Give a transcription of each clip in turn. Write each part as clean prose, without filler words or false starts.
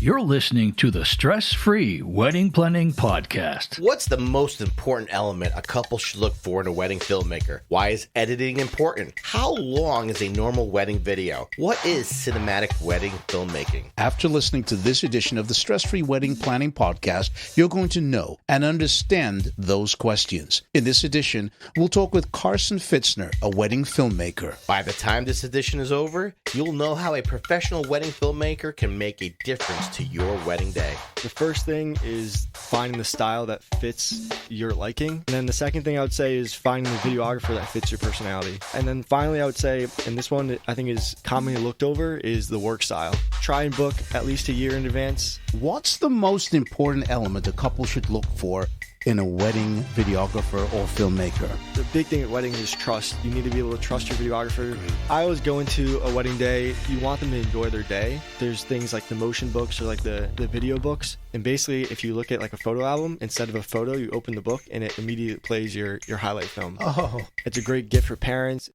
You're listening to the Stress-Free Wedding Planning Podcast. What's the most important element a couple should look for in a wedding filmmaker? Why is editing important? How long is a normal wedding video? What is cinematic wedding filmmaking? After listening to this edition of the Stress-Free Wedding Planning Podcast, you're going to know and understand those questions. In this edition, we'll talk with Carson Fitzner, a wedding filmmaker. By the time this edition is over, you'll know how a professional wedding filmmaker can make a difference to your wedding day. The first thing is finding the style that fits your liking. And then the second thing I would say is finding the videographer that fits your personality. And then finally, I would say, and this one I think is commonly looked over, is the work style. Try and book at least a year in advance. What's the most important element a couple should look for in a wedding videographer or filmmaker? The big thing at weddings is trust. You need to be able to trust your videographer. I always go into a wedding day, you want them to enjoy their day. There's things like the motion books or like the video books. And basically, if you look at like a photo album, instead of a photo, you open the book and it immediately plays your highlight film. Oh. It's a great gift for parents.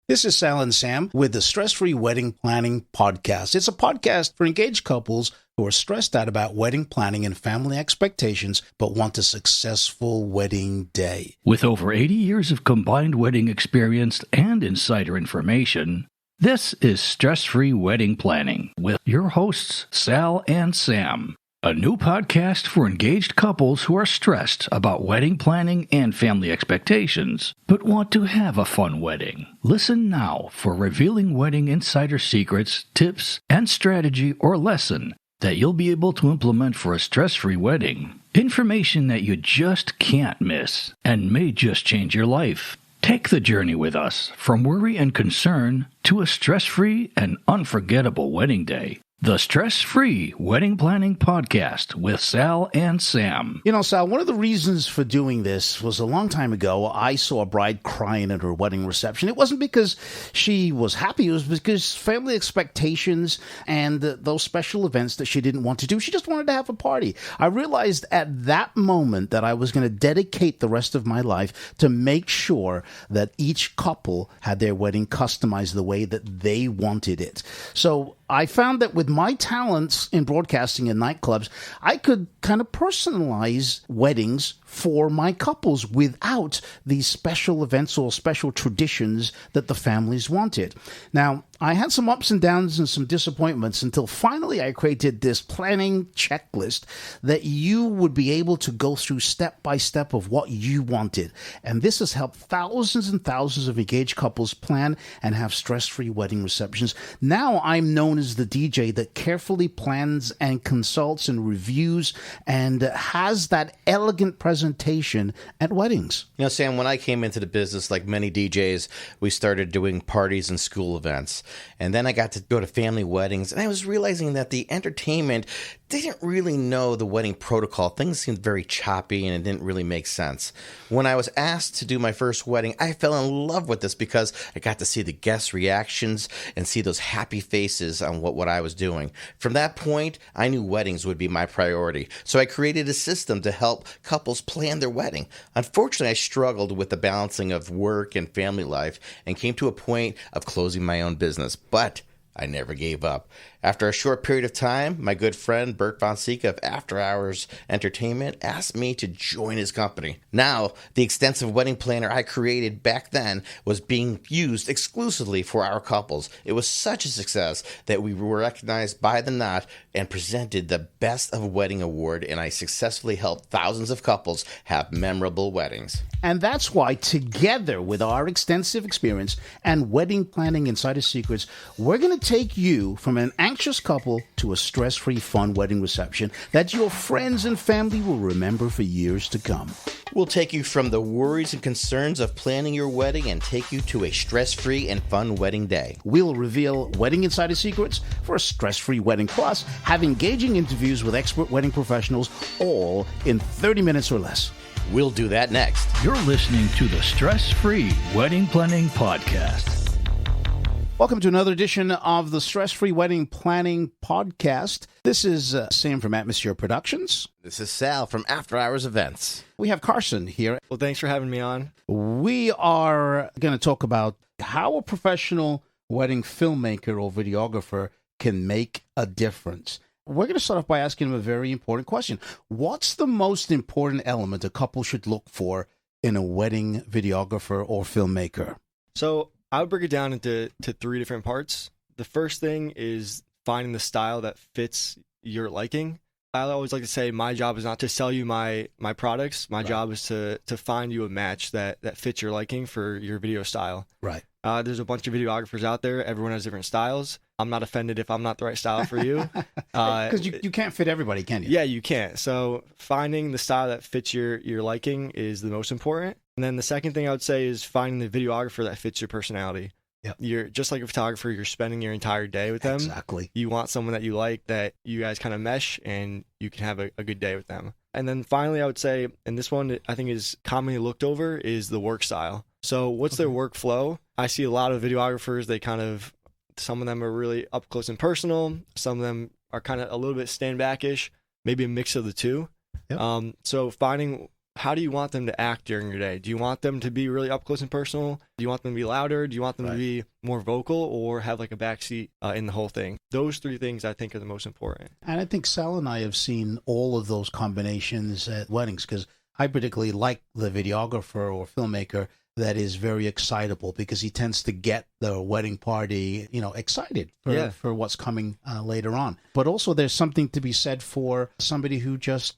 This is Sal and Sam with the Stress-Free Wedding Planning Podcast. It's a podcast for engaged couples who are stressed out about wedding planning and family expectations, but want a successful wedding day. With over 80 years of combined wedding experience and insider information, this is Stress-Free Wedding Planning with your hosts, Sal and Sam. A new podcast for engaged couples who are stressed about wedding planning and family expectations, but want to have a fun wedding. Listen now for revealing wedding insider secrets, tips, and strategy or lesson that you'll be able to implement for a stress-free wedding. Information that you just can't miss and may just change your life. Take the journey with us from worry and concern to a stress-free and unforgettable wedding day. The Stress-Free Wedding Planning Podcast with Sal and Sam. You know, Sal, one of the reasons for doing this was a long time ago, I saw a bride crying at her wedding reception. It wasn't because she was happy. It was because family expectations and those special events that she didn't want to do. She just wanted to have a party. I realized at that moment that I was going to dedicate the rest of my life to make sure that each couple had their wedding customized the way that they wanted it. So I found that with my talents in broadcasting and nightclubs, I could kind of personalize weddings for my couples without these special events or special traditions that the families wanted. Now, I had some ups and downs and some disappointments until finally I created this planning checklist that you would be able to go through step by step of what you wanted. And this has helped thousands and thousands of engaged couples plan and have stress-free wedding receptions. Now I'm known as the DJ that carefully plans and consults and reviews and has that elegant presentation at weddings. You know, Sam, when I came into the business, like many DJs, we started doing parties and school events. And then I got to go to family weddings, and I was realizing that the entertainment didn't really know the wedding protocol. Things seemed very choppy, and it didn't really make sense. When I was asked to do my first wedding, I fell in love with this because I got to see the guests' reactions and see those happy faces on what I was doing. From that point, I knew weddings would be my priority. So I created a system to help couples plan their wedding. Unfortunately, I struggled with the balancing of work and family life and came to a point of closing my own business. But I never gave up. After a short period of time, my good friend Bert Fonseca of After Hours Entertainment asked me to join his company. Now, the extensive wedding planner I created back then was being used exclusively for our couples. It was such a success that we were recognized by the Knot and presented the Best of Wedding Award, and I successfully helped thousands of couples have memorable weddings. And that's why, together with our extensive experience and wedding planning insider secrets, we're going to take you from an anxious couple to a stress-free, fun wedding reception that your friends and family will remember for years to come. We'll take you from the worries and concerns of planning your wedding and take you to a stress-free and fun wedding day. We'll reveal wedding insider secrets for a stress-free wedding, plus have engaging interviews with expert wedding professionals, all in 30 minutes or less. We'll do that next. You're listening to the Stress-Free Wedding Planning Podcast. Welcome to another edition of the Stress-Free Wedding Planning Podcast. This is Sam from Atmosphere Productions. This is Sal from After Hours Events. We have Carson here. Well, thanks for having me on. We are going to talk about how a professional wedding filmmaker or videographer can make a difference. We're going to start off by asking him a very important question. What's the most important element a couple should look for in a wedding videographer or filmmaker? So I would break it down into three different parts. The first thing is finding the style that fits your liking. I always like to say my job is not to sell you my products. My job is to find you a match that fits your liking for your video style. Right. There's a bunch of videographers out there. Everyone has different styles. I'm not offended if I'm not the right style for you. Because you can't fit everybody, can you? Yeah, you can't. So finding the style that fits your liking is the most important. And then the second thing I would say is finding the videographer that fits your personality. Yep. You're just like a photographer, you're spending your entire day with them. Exactly. You want someone that you like, that you guys kind of mesh and you can have a good day with them. And then finally, I would say, and this one I think is commonly looked over, is the work style. So what's their workflow? I see a lot of videographers, some of them are really up close and personal. Some of them are kind of a little bit stand back-ish, maybe a mix of the two. Yep. So finding, how do you want them to act during your day? Do you want them to be really up close and personal? Do you want them to be louder? Do you want them to be more vocal, or have like a backseat in the whole thing? Those three things I think are the most important. And I think Sal and I have seen all of those combinations at weddings, because I particularly like the videographer or filmmaker that is very excitable, because he tends to get the wedding party, excited for what's coming later on. But also there's something to be said for somebody who just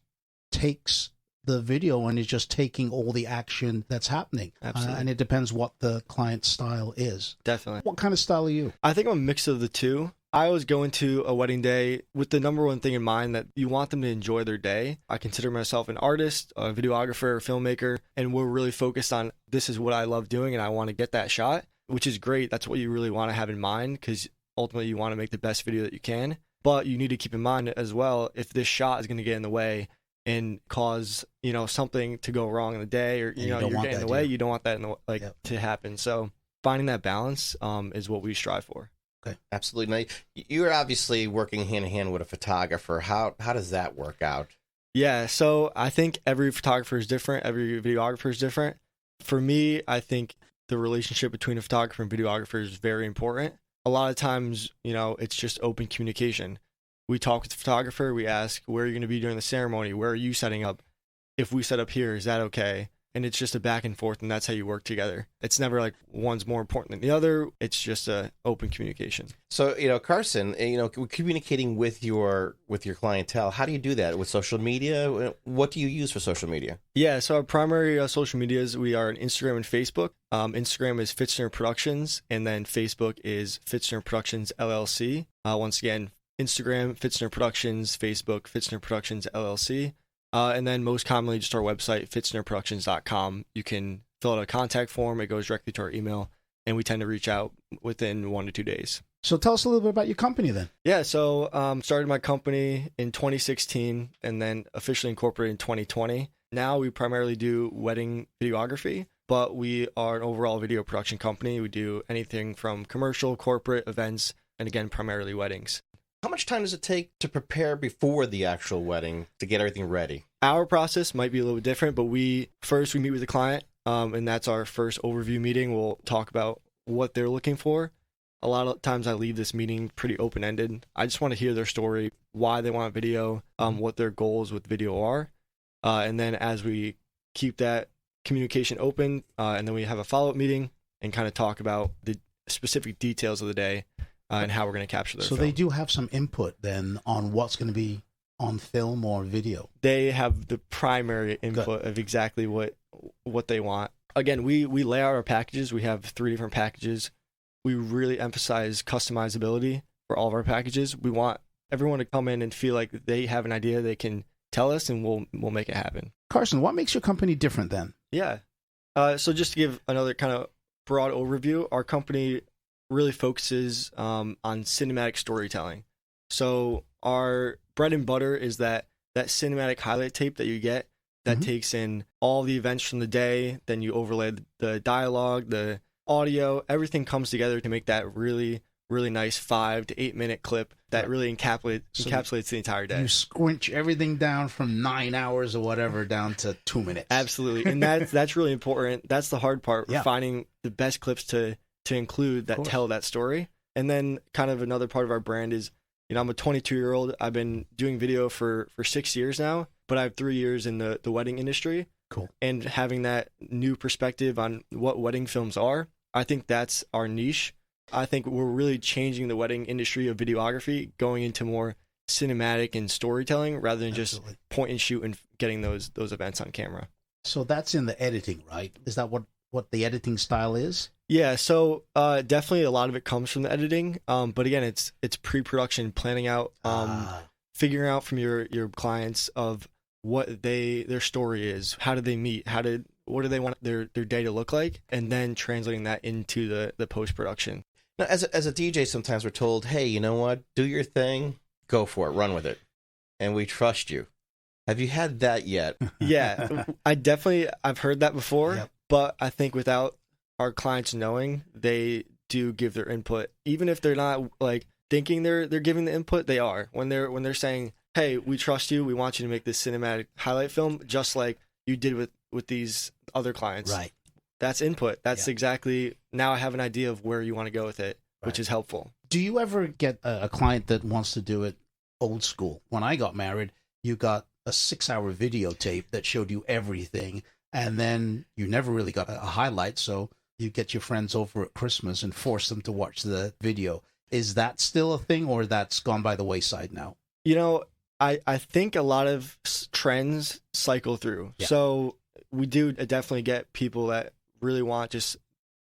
takes the video and is just taking all the action that's happening. Absolutely. And it depends what the client's style is. Definitely. What kind of style are you? I think I'm a mix of the two. I always go into a wedding day with the number one thing in mind, that you want them to enjoy their day. I consider myself an artist, a videographer, a filmmaker, and we're really focused on, this is what I love doing and I want to get that shot, which is great. That's what you really want to have in mind, because ultimately you want to make the best video that you can. But you need to keep in mind as well, if this shot is going to get in the way and cause, something to go wrong in the day, or, you're getting in the way, you don't want that to happen. So finding that balance is what we strive for. Okay, absolutely. Now, you're obviously working hand in hand with a photographer. How does that work out? Yeah, so I think every photographer is different. Every videographer is different. For me, I think the relationship between a photographer and videographer is very important. A lot of times, it's just open communication. We talk with the photographer. We ask, where are you going to be during the ceremony? Where are you setting up? If we set up here, is that okay? And it's just a back and forth, and that's how you work together. It's never like one's more important than the other. It's just a open communication. So, Carson, communicating with your clientele, how do you do that with social media? What do you use for social media? Yeah, so our primary social medias, we are on Instagram and Facebook. Instagram is Fitzner Productions, and then Facebook is Fitzner Productions LLC. Once again, Instagram, Fitzner Productions, Facebook, Fitzner Productions LLC. And then most commonly just our website, fitznerproductions.com. You can fill out a contact form. It goes directly to our email, and we tend to reach out within 1 to 2 days. So tell us a little bit about your company then. Yeah, so started my company in 2016 and then officially incorporated in 2020. Now we primarily do wedding videography, but we are an overall video production company. We do anything from commercial, corporate, events, and again, primarily weddings. How much time does it take to prepare before the actual wedding to get everything ready? Our process might be a little bit different, but we meet with the client, and that's our first overview meeting. We'll talk about what they're looking for. A lot of times I leave this meeting pretty open-ended. I just want to hear their story, why they want video, what their goals with video are. And then as we keep that communication open, and then we have a follow-up meeting and kind of talk about the specific details of the day. And how we're going to capture their film. They do have some input then on what's going to be on film or video. They have the primary input of exactly what they want. Again, we lay out our packages. We have 3 different packages. We really emphasize customizability for all of our packages. We want everyone to come in and feel like they have an idea they can tell us, and we'll make it happen. Carson, what makes your company different then? Yeah. So just to give another kind of broad overview, our company really focuses on cinematic storytelling. So our bread and butter is that cinematic highlight tape that you get that takes in all the events from the day, then you overlay the dialogue, the audio, everything comes together to make that really, really nice 5 to 8 minute clip that really encapsulates the entire day. You squinch everything down from 9 hours or whatever down to 2 minutes. Absolutely. And that's really important. That's the hard part, finding the best clips to include that tell that story. And then kind of another part of our brand is, I'm a 22-year-old. I've been doing video for 6 years now, but I have 3 years in the wedding industry. Cool. And having that new perspective on what wedding films are, I think that's our niche. I think we're really changing the wedding industry of videography, going into more cinematic and storytelling rather than just point and shoot and getting those events on camera. So that's in the editing, right? Is that what the editing style is? Yeah, so definitely a lot of it comes from the editing. But again, it's pre-production, planning out, figuring out from your clients of what their story is, how did they meet, what do they want their day to look like, and then translating that into the post-production. Now, as a DJ, sometimes we're told, hey, you know what? Do your thing, go for it, run with it, and we trust you. Have you had that yet? Yeah, I've heard that before, Yep. But I think without our clients knowing, they do give their input, even if they're not like thinking they're giving the input. They are when they're saying, hey, we trust you, we want you to make this cinematic highlight film, just like you did with these other clients. Right. That's input. That's exactly, now I have an idea of where you want to go with it, which is helpful. Do you ever get a client that wants to do it old school? When I got married, you got a 6-hour videotape that showed you everything, and then you never really got a highlight, so you get your friends over at Christmas and force them to watch the video. Is that still a thing, or that's gone by the wayside now? I think a lot of trends cycle through. Yeah. So we do definitely get people that really want just,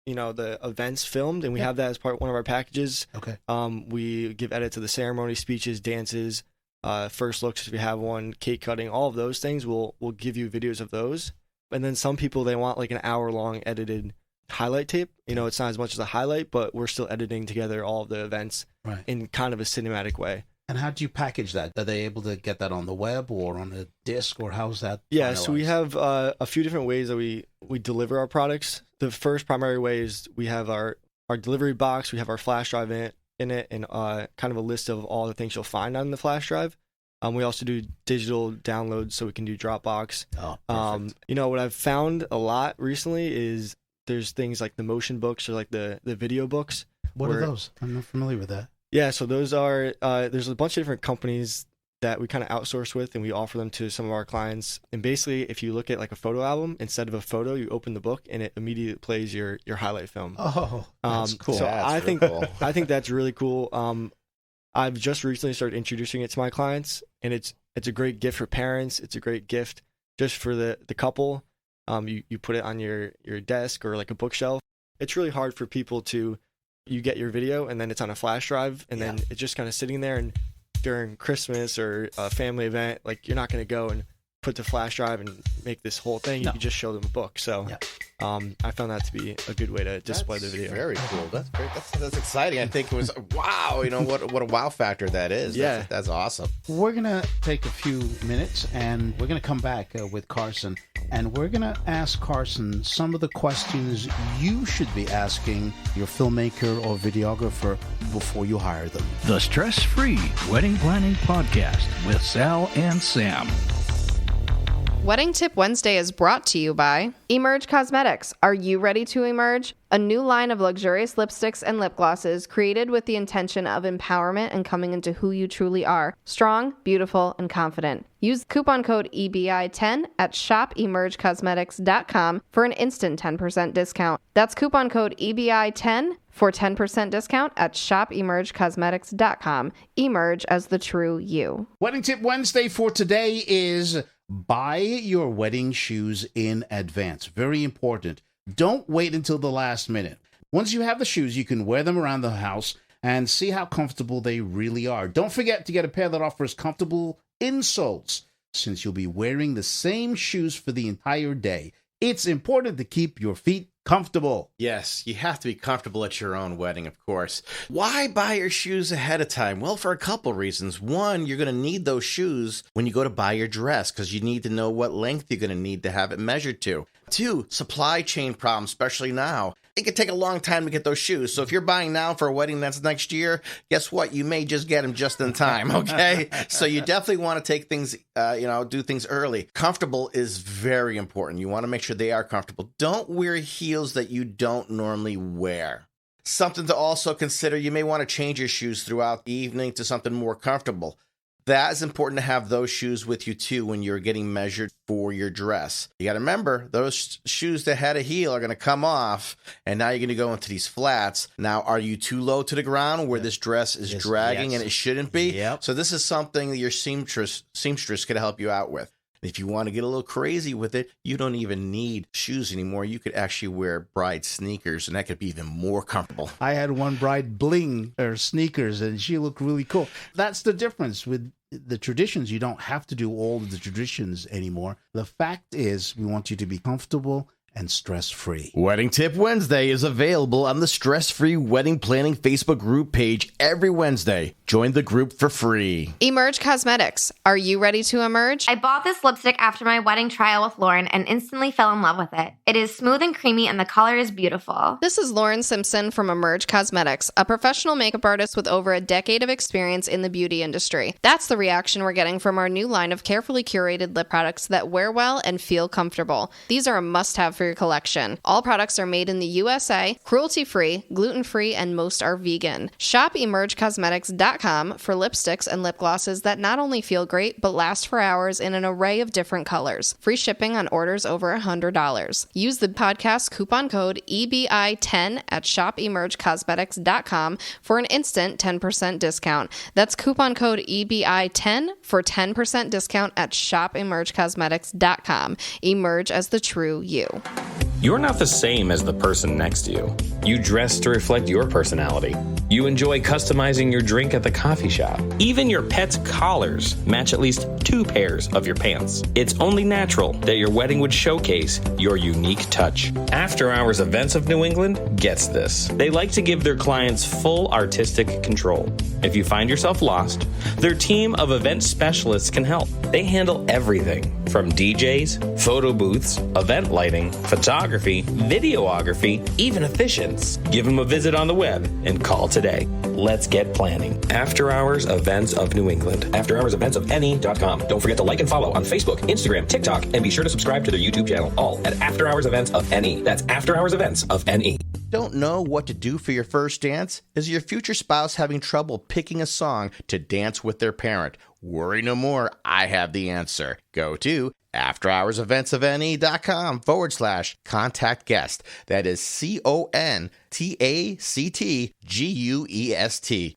the events filmed, and we have that as one of our packages. Okay. We give edits of the ceremony, speeches, dances, first looks if you have one, cake cutting, all of those things. We'll give you videos of those. And then some people, they want like an hour-long edited highlight tape. It's not as much as a highlight, but we're still editing together all of the events in kind of a cinematic way. And how do you package that? Are they able to get that on the web or on a disc, or how's that? Yeah, finalized? so we have a few different ways that we deliver our products. The first primary way is we have our delivery box, we have our flash drive in it, and kind of a list of all the things you'll find on the flash drive. We also do digital downloads, so we can do Dropbox. Oh, perfect. What I've found a lot recently is there's things like the motion books or like the video books. What are those? I'm not familiar with that. Yeah, so those are, there's a bunch of different companies that we kind of outsource with, and we offer them to some of our clients. And basically, if you look at like a photo album, instead of a photo, you open the book and it immediately plays your highlight film. Oh, that's cool. So I think that's really cool. I've just recently started introducing it to my clients, and it's a great gift for parents. It's a great gift just for the couple. You put it on your desk or like a bookshelf. It's really hard for people you get your video and then it's on a flash drive, and then it's just kind of sitting there, and during Christmas or a family event, like you're not going to go and put the flash drive and make this whole thing. You can just show them a book. So I found that to be a good way to display the video. Very cool. That's great. That's exciting. I think it was, wow, what a wow factor that is. Yeah. That's awesome. We're going to take a few minutes, and we're going to come back with Carson, and we're going to ask Carson some of the questions you should be asking your filmmaker or videographer before you hire them. The Stress-Free Wedding Planning Podcast with Sal and Sam. Wedding Tip Wednesday is brought to you by Emerge Cosmetics. Are you ready to emerge? A new line of luxurious lipsticks and lip glosses created with the intention of empowerment and coming into who you truly are. Strong, beautiful, and confident. Use coupon code EBI10 at shopemergecosmetics.com for an instant 10% discount. That's coupon code EBI10 for 10% discount at shopemergecosmetics.com. Emerge as the true you. Wedding Tip Wednesday for today is buy your wedding shoes in advance. Very important. Don't wait until the last minute. Once you have the shoes, you can wear them around the house and see how comfortable they really are. Don't forget to get a pair that offers comfortable insoles, since you'll be wearing the same shoes for the entire day. It's important to keep your feet comfortable. Yes, you have to be comfortable at your own wedding, of course. Why buy your shoes ahead of time? Well, for a couple reasons. One, you're going to need those shoes when you go to buy your dress, because you need to know what length you're going to need to have it measured to. Two, supply chain problems, especially now. It could take a long time to get those shoes. So if you're buying now for a wedding that's next year, guess what? You may just get them just in time, okay? So you definitely want to take things, do things early. Comfortable is very important. You want to make sure they are comfortable. Don't wear heels that you don't normally wear. Something to also consider, you may want to change your shoes throughout the evening to something more comfortable. That is important to have those shoes with you too when you're getting measured for your dress. You got to remember, those shoes that had a heel are going to come off, and now you're going to go into these flats. Now, are you too low to the ground where this dress is dragging and it shouldn't be? Yep. So this is something that your seamstress can help you out with. If you want to get a little crazy with it, you don't even need shoes anymore. You could actually wear bride sneakers, and that could be even more comfortable. I had one bride bling her sneakers, and she looked really cool. That's the difference with the traditions. You don't have to do all of the traditions anymore. The fact is, we want you to be comfortable and stress-free. Wedding Tip Wednesday is available on the Stress-Free Wedding Planning Facebook group page every Wednesday. Join the group for free. Emerge Cosmetics. Are you ready to emerge? I bought this lipstick after my wedding trial with Lauren and instantly fell in love with it. It is smooth and creamy and the color is beautiful. This is Lauren Simpson from Emerge Cosmetics, a professional makeup artist with over a decade of experience in the beauty industry. That's the reaction we're getting from our new line of carefully curated lip products that wear well and feel comfortable. These are a must-have for your collection. All products are made in the USA, cruelty-free, gluten-free, and most are vegan. Shop emergecosmetics.com for lipsticks and lip glosses that not only feel great, but last for hours in an array of different colors. Free shipping on orders over $100. Use the podcast coupon code EBI10 at shopemergecosmetics.com for an instant 10% discount. That's coupon code EBI10 for 10% discount at shopemergecosmetics.com. Emerge as the true you. You're not the same as the person next to you. You dress to reflect your personality. You enjoy customizing your drink at the coffee shop. Even your pet's collars match at least 2 pairs of your pants. It's only natural that your wedding would showcase your unique touch. After Hours Events of New England gets this. They like to give their clients full artistic control. If you find yourself lost, their team of event specialists can help. They handle everything from DJs, photo booths, event lighting, photography, videography, even officiants. Give them a visit on the web and call today. Let's get planning. After Hours Events of New England. After Hours Events of NE.com. Don't forget to like and follow on Facebook, Instagram, TikTok, and be sure to subscribe to their YouTube channel, all at After Hours Events of NE. That's After Hours Events of NE. Don't know what to do for your first dance? Is your future spouse having trouble picking a song to dance with their parent? Worry no more. I have the answer. Go to afterhoursevents.com/contact guest. That is CONTACTGUEST.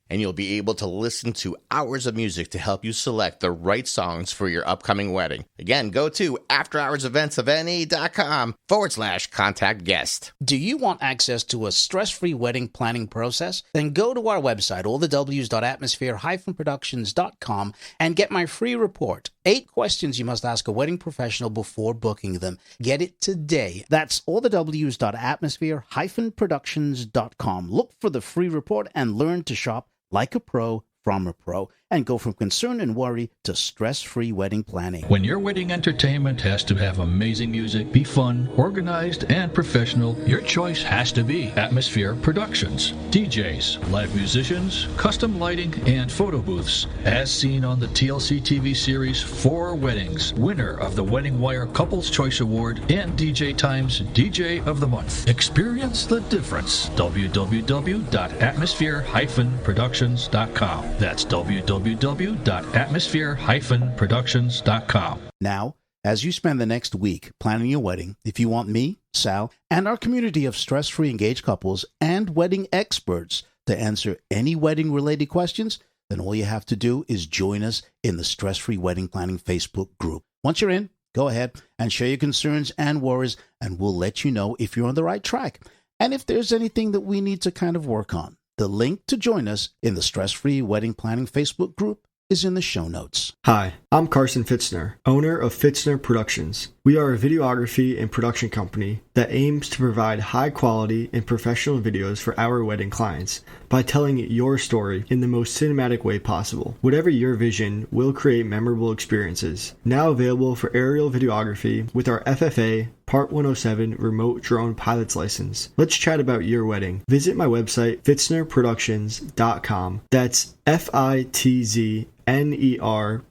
And you'll be able to listen to hours of music to help you select the right songs for your upcoming wedding. Again, go to afterhoursevents.com/contact guest. Do you want access to a stress-free wedding planning process? Then go to our website, allthews.atmosphere-productions.com, and get my free report. 8 questions you must ask a wedding professional before booking them. Get it today. That's allthews.atmosphere-productions.com. Look for the free report and learn to shop like a pro from a pro, and go from concern and worry to stress-free wedding planning. When your wedding entertainment has to have amazing music, be fun, organized, and professional, your choice has to be Atmosphere Productions. DJs, live musicians, custom lighting, and photo booths. As seen on the TLC TV series 4 Weddings, winner of the Wedding Wire Couples Choice Award and DJ Times DJ of the Month. Experience the difference. www.atmosphere-productions.com. That's www.atmosphere-productions.com. Now, as you spend the next week planning your wedding, if you want me, Sal, and our community of stress-free engaged couples and wedding experts to answer any wedding-related questions, then all you have to do is join us in the Stress-Free Wedding Planning Facebook group. Once you're in, go ahead and share your concerns and worries, and we'll let you know if you're on the right track and if there's anything that we need to kind of work on. The link to join us in the Stress-Free Wedding Planning Facebook group is in the show notes. Hi, I'm Carson Fitzner, owner of Fitzner Productions. We are a videography and production company that aims to provide high quality and professional videos for our wedding clients by telling your story in the most cinematic way possible. Whatever your vision, we'll create memorable experiences. Now available for aerial videography with our FFA, Part 107 Remote Drone Pilot's License. Let's chat about your wedding. Visit my website, fitznerproductions.com. That's FITZNER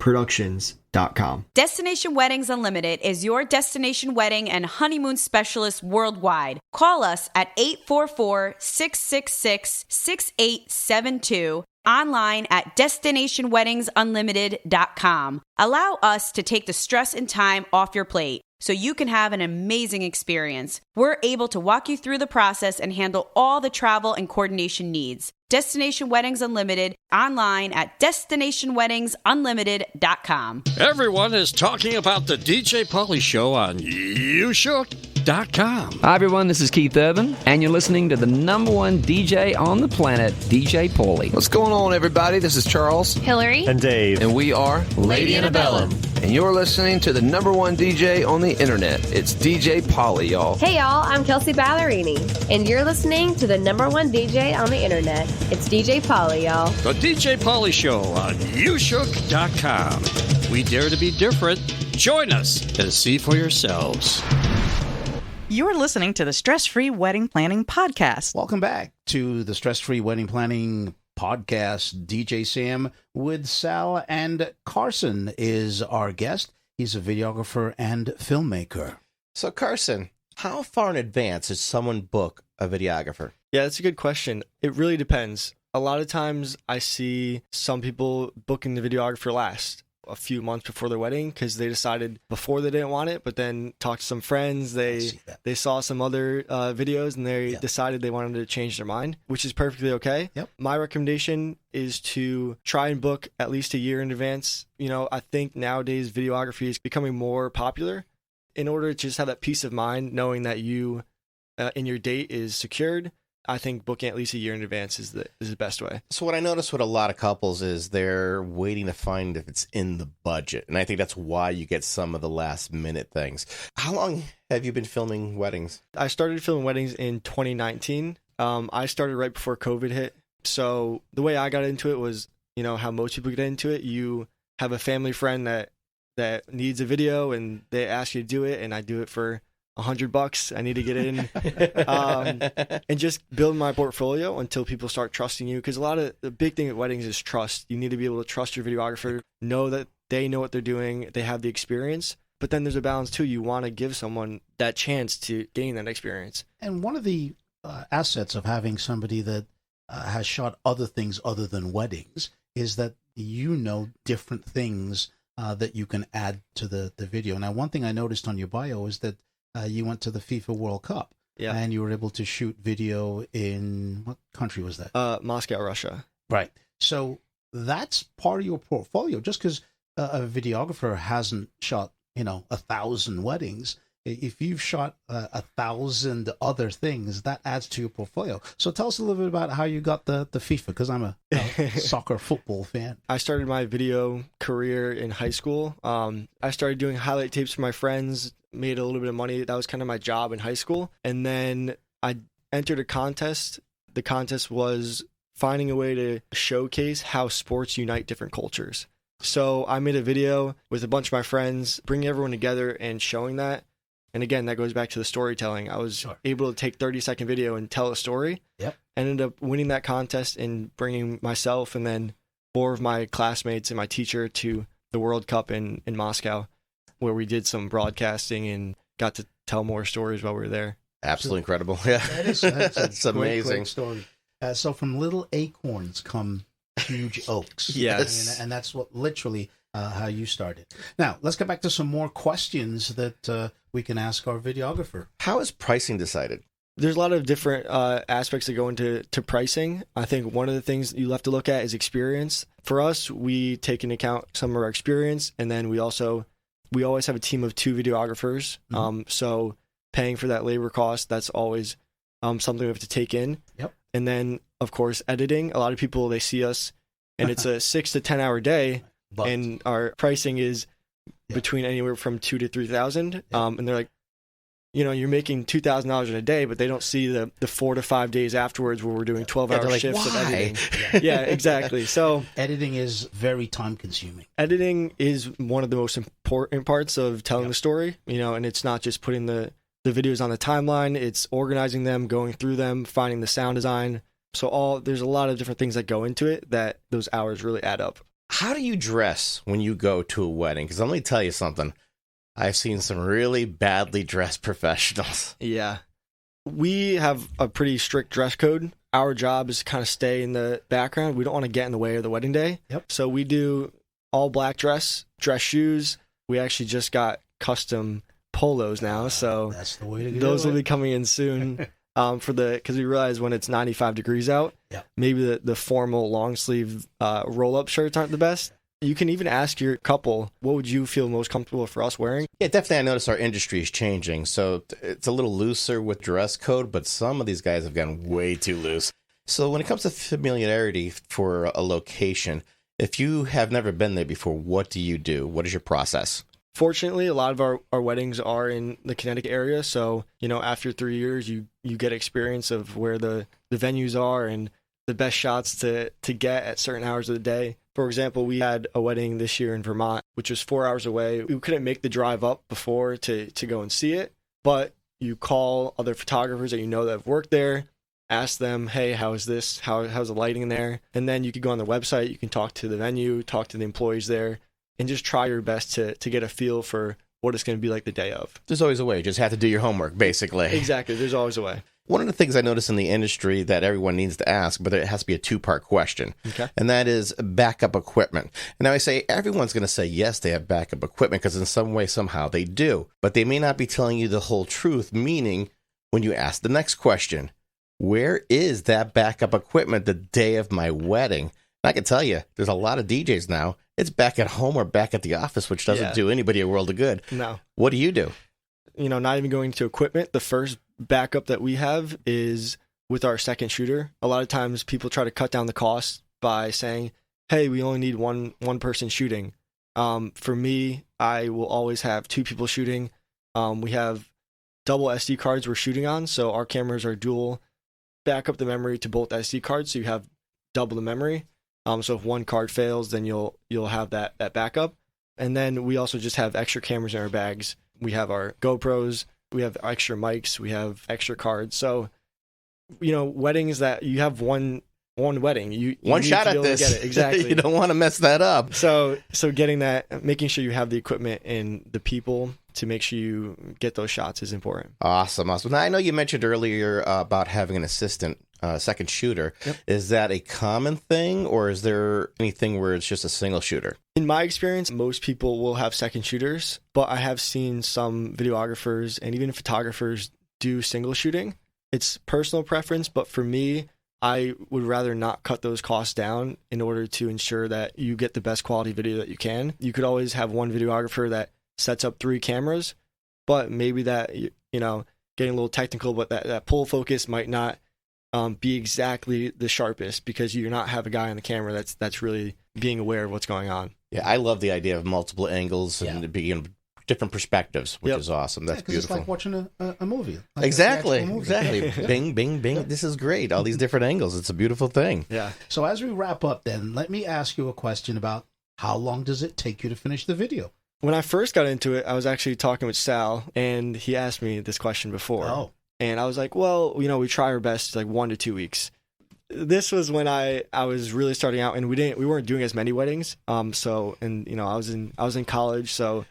Productions.com. Destination Weddings Unlimited is your destination wedding and honeymoon specialist worldwide. Call us at 844-666-6872. Online at destinationweddingsunlimited.com. Allow us to take the stress and time off your plate so you can have an amazing experience. We're able to walk you through the process and handle all the travel and coordination needs. Destination Weddings Unlimited, online at destinationweddingsunlimited.com. Everyone is talking about the DJ Pauly Show on YouShook.com. Hi, everyone. This is Keith Urban, and you're listening to the number one DJ on the planet, DJ Pauly. What's going on, everybody? This is Charles, Hillary, and Dave, and we are Lady Antebellum. And you're listening to the number one DJ on the internet. It's DJ Pauly, y'all. Hey, y'all. I'm Kelsey Ballerini, and you're listening to the number one DJ on the internet. It's DJ Pauly, y'all. The DJ Pauly Show on YouShook.com. We dare to be different. Join us and see for yourselves. You're listening to the Stress-Free Wedding Planning Podcast. Welcome back to the Stress-Free Wedding Planning Podcast. DJ Sam with Sal, and Carson is our guest. He's a videographer and filmmaker. So, Carson, how far in advance does someone book a videographer? Yeah, that's a good question. It really depends. A lot of times I see some people booking the videographer last, a few months before their wedding, because they decided before they didn't want it, but then talked to some friends, they saw some other videos, and they decided they wanted to change their mind, which is perfectly okay. Yep. My recommendation is to try and book at least a year in advance. You know, I think nowadays videography is becoming more popular. In order to just have that peace of mind, knowing that you and your date is secured, I think booking at least a year in advance is the best way. So what I notice with a lot of couples is they're waiting to find if it's in the budget. And I think that's why you get some of the last minute things. How long have you been filming weddings? I started filming weddings in 2019. I started right before COVID hit. So the way I got into it was, you know, how most people get into it. You have a family friend that needs a video and they ask you to do it, and I do it for $100. I need to get in and just build my portfolio until people start trusting you. Because the big thing at weddings is trust. You need to be able to trust your videographer, know that they know what they're doing, they have the experience. But then there's a balance too. You want to give someone that chance to gain that experience. And one of the assets of having somebody that has shot other things other than weddings is that you know different things that you can add to the video. Now, one thing I noticed on your bio is that you went to the FIFA World Cup, and you were able to shoot video in, what country was that? Moscow, Russia. Right. So that's part of your portfolio. Just because a videographer hasn't shot, 1,000 weddings, if you've shot 1,000 other things, that adds to your portfolio. So tell us a little bit about how you got the FIFA, because I'm a soccer football fan. I started my video career in high school. I started doing highlight tapes for my friends, made a little bit of money. That was kind of my job in high school. And then I entered a contest. The contest was finding a way to showcase how sports unite different cultures. So I made a video with a bunch of my friends, bringing everyone together and showing that. And again, that goes back to the storytelling. I was able to take 30-second video and tell a story. Yep. Ended up winning that contest and bringing myself and then 4 of my classmates and my teacher to the World Cup in Moscow, where we did some broadcasting and got to tell more stories while we were there. Absolutely incredible. Yeah, that's it's amazing. Great story. So from little acorns come huge oaks. Yes. And that's what literally how you started. Now, let's get back to some more questions that we can ask our videographer. How is pricing decided? There's a lot of different aspects that go into pricing. I think one of the things you have to look at is experience. For us, we take into account some of our experience, and then we always have a team of 2 videographers. Mm-hmm. So paying for that labor cost, that's always something we have to take in. Yep. And then, of course, editing. A lot of people, they see us, and it's a 6 to 10 hour day, and our pricing is between anywhere from $2,000 to $3,000. And they're like, you're making $2,000 in a day, but they don't see the 4 to 5 days afterwards where we're doing 12-hour shifts of editing. Yeah, exactly. So editing is very time consuming. Editing is one of the most important parts of telling the story, and it's not just putting the the videos on the timeline, it's organizing them, going through them, finding the sound design. So there's a lot of different things that go into it that those hours really add up. How do you dress when you go to a wedding? Because let me tell you something. I've seen some really badly dressed professionals. Yeah. We have a pretty strict dress code. Our job is to kind of stay in the background. We don't want to get in the way of the wedding day. Yep. So we do all black dress shoes. We actually just got custom polos now. So that's the way to go. Those will be coming in soon. Because we realize when it's 95 degrees out, maybe the formal long sleeve roll-up shirts aren't the best. You can even ask your couple, what would you feel most comfortable for us wearing? Yeah, definitely. I noticed our industry is changing. So it's a little looser with dress code, but some of these guys have gotten way too loose. So when it comes to familiarity for a location, if you have never been there before, what do you do? What is your process? Fortunately, a lot of our weddings are in the Connecticut area. So, after 3 years, you get experience of where the venues are and the best shots to get at certain hours of the day. For example, we had a wedding this year in Vermont, which was 4 hours away. We couldn't make the drive up before to go and see it, but you call other photographers that that have worked there, ask them, hey, how is this? How's the lighting there? And then you could go on the website, you can talk to the venue, talk to the employees there, and just try your best to get a feel for what it's going to be like the day of. There's always a way. You just have to do your homework, basically. Exactly. There's always a way. One of the things I notice in the industry that everyone needs to ask, but it has to be a two-part question, and that is backup equipment. And now I say everyone's going to say, yes, they have backup equipment because in some way, somehow they do. But they may not be telling you the whole truth, meaning when you ask the next question, where is that backup equipment the day of my wedding? And I can tell you, there's a lot of DJs now. It's back at home or back at the office, which doesn't do anybody a world of good. No. What do you do? Not even going to equipment. The first backup that we have is with our second shooter. A lot of times people try to cut down the cost by saying, hey, we only need one person shooting. For me, I will always have two people shooting. We have double SD cards we're shooting on, so our cameras are dual. Back up the memory to both SD cards, so you have double the memory. So if one card fails, then you'll have that backup. And then we also just have extra cameras in our bags. We have our GoPros, we have extra mics, we have extra cards. So, weddings that you have one wedding, you one shot at this. Get it. Exactly. You don't want to mess that up. So getting that, making sure you have the equipment and the people to make sure you get those shots is important. Awesome. Now, I know you mentioned earlier about having an assistant second shooter. Yep. Is that a common thing, or is there anything where it's just a single shooter? In my experience, most people will have second shooters, but I have seen some videographers and even photographers do single shooting. It's personal preference, but for me, I would rather not cut those costs down in order to ensure that you get the best quality video that you can. You could always have one videographer that sets up 3 cameras, but maybe that, getting a little technical, but that pull focus might not be exactly the sharpest because you're not have a guy on the camera that's really being aware of what's going on. Yeah, I love the idea of multiple angles and being different perspectives, which is awesome. That's beautiful. It's like watching a movie. Like exactly. a movie. Exactly. Bing, bing, bing. This is great. All these different angles. It's a beautiful thing. Yeah. So as we wrap up then, let me ask you a question about how long does it take you to finish the video? When I first got into it, I was actually talking with Sal, and he asked me this question before. Oh. And I was like, well, we try our best, like 1 to 2 weeks. This was when I was really starting out, and we weren't doing as many weddings. I was in college, so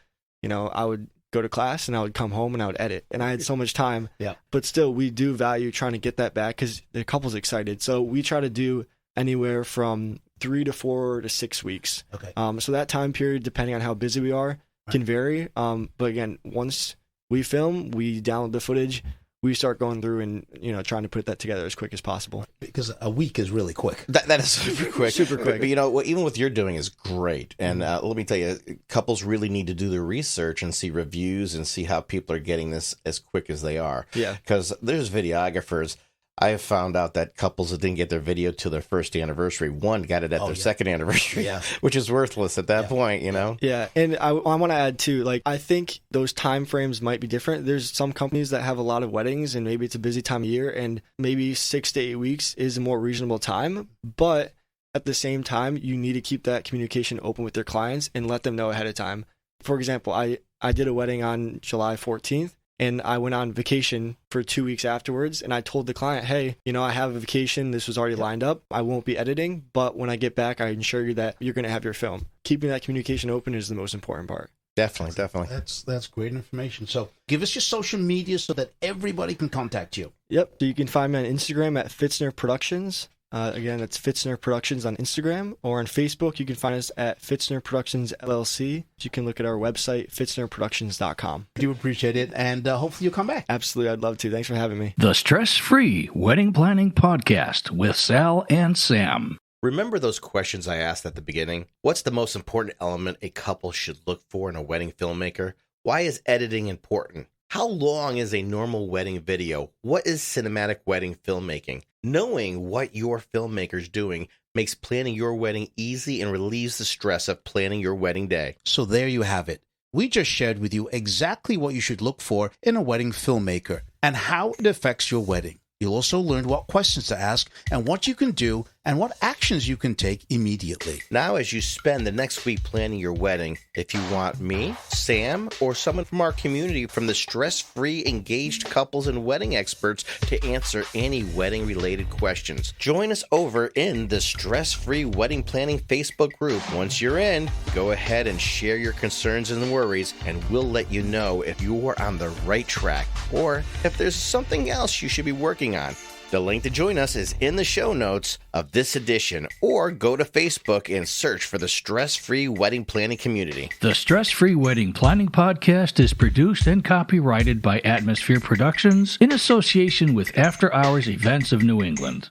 I would go to class and I would come home and I would edit, and I had so much time. Yeah. But still, we do value trying to get that back because the couple's excited. So we try to do anywhere from 3 to 4 to 6 weeks. Okay. So that time period, depending on how busy we are, can vary. But again, once we film, we download the footage. We start going through and trying to put that together as quick as possible. Because a week is really quick. That is super quick. Super quick. But what even what you're doing is great. And let me tell you, couples really need to do their research and see reviews and see how people are getting this as quick as they are. Yeah. Because there's videographers. I have found out that couples that didn't get their video till their first anniversary, one got it at their second anniversary, which is worthless at that point, Yeah, and I want to add too, like, I think those time frames might be different. There's some companies that have a lot of weddings, and maybe it's a busy time of year, and maybe 6 to 8 weeks is a more reasonable time. But at the same time, you need to keep that communication open with their clients and let them know ahead of time. For example, I did a wedding on July 14th. And I went on vacation for 2 weeks afterwards, and I told the client, hey, I have a vacation. This was already lined up. I won't be editing, but when I get back, I ensure you that you're going to have your film. Keeping that communication open is the most important part. Definitely. That's great information. So give us your social media so that everybody can contact you. Yep. So you can find me on Instagram at Fitzner Productions. Again, that's Fitzner Productions on Instagram, or on Facebook, you can find us at Fitzner Productions LLC. You can look at our website, fitznerproductions.com. I do appreciate it, and hopefully you'll come back. Absolutely, I'd love to. Thanks for having me. The Stress-Free Wedding Planning Podcast with Sal and Sam. Remember those questions I asked at the beginning? What's the most important element a couple should look for in a wedding filmmaker? Why is editing important? How long is a normal wedding video? What is cinematic wedding filmmaking? Knowing what your filmmaker's doing makes planning your wedding easy and relieves the stress of planning your wedding day. So there you have it. We just shared with you exactly what you should look for in a wedding filmmaker and how it affects your wedding. You'll also learn what questions to ask and what you can do and what actions you can take immediately. Now, as you spend the next week planning your wedding, if you want me, Sam, or someone from our community from the stress-free engaged couples and wedding experts to answer any wedding-related questions, join us over in the Stress-Free Wedding Planning Facebook group. Once you're in, go ahead and share your concerns and worries, and we'll let you know if you are on the right track or if there's something else you should be working on. The link to join us is in the show notes of this edition, or go to Facebook and search for the Stress-Free Wedding Planning Community. The Stress-Free Wedding Planning Podcast is produced and copyrighted by Atmosphere Productions in association with After Hours Events of New England.